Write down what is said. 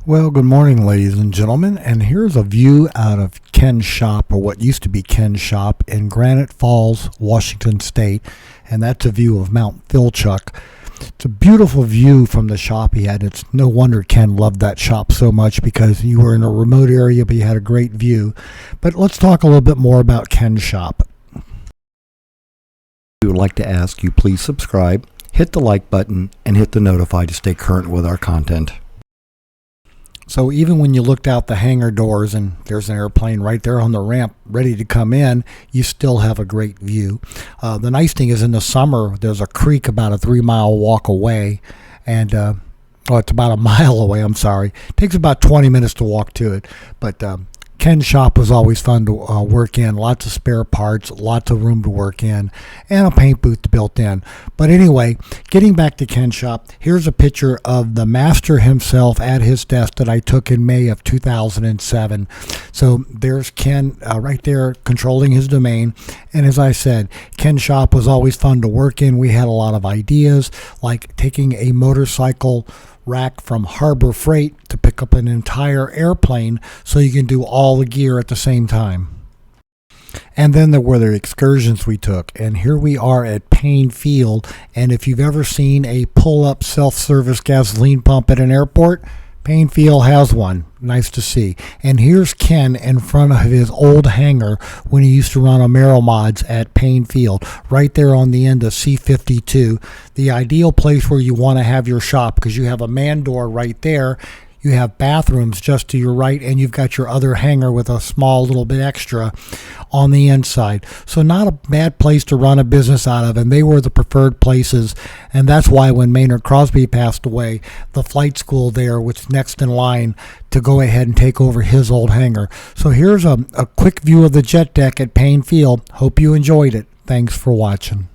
Well, good morning, ladies and gentlemen, and here's a view out of Ken's shop, or what used to be Ken's shop, in Granite Falls, Washington State, and that's a view of Mount Filchuck. It's a beautiful view from the shop he had. It's no wonder Ken loved that shop so much, because you were in a remote area, but you had a great view. But let's talk a little bit more about Ken's shop. We would like to ask you please subscribe, hit the like button, and hit the notify to stay current with our content. So even when you looked out the hangar doors and there's an airplane right there on the ramp ready to come in, you still have a great view. The nice thing is in the summer, there's a creek about a 3-mile walk away, and it's about a mile away, I'm sorry. It takes about 20 minutes to walk to it, but Ken's shop was always fun to work in. Lots of spare parts, lots of room to work in, and a paint booth built in. But anyway, getting back to Ken's shop, here's a picture of the master himself at his desk that I took in May of 2007. So there's Ken right there controlling his domain. And as I said, Ken's shop was always fun to work in. We had a lot of ideas, like taking a motorcycle rack from Harbor Freight to pick up an entire airplane so you can do all the gear at the same time. And then there were the excursions we took, and here we are at Payne Field, and if you've ever seen a pull-up self-service gasoline pump at an airport, Payne Field has one. Nice to see. And here's Ken in front of his old hangar when he used to run AirMods at Payne Field, right there on the end of C-52. The ideal place where you want to have your shop, because you have a man door right there. You have bathrooms just to your right, and you've got your other hangar with a small little bit extra on the inside. So not a bad place to run a business out of, and they were the preferred places. And that's why when Maynard Crosby passed away, the flight school there was next in line to go ahead and take over his old hangar. So here's a quick view of the jet deck at Payne Field. Hope you enjoyed it. Thanks for watching.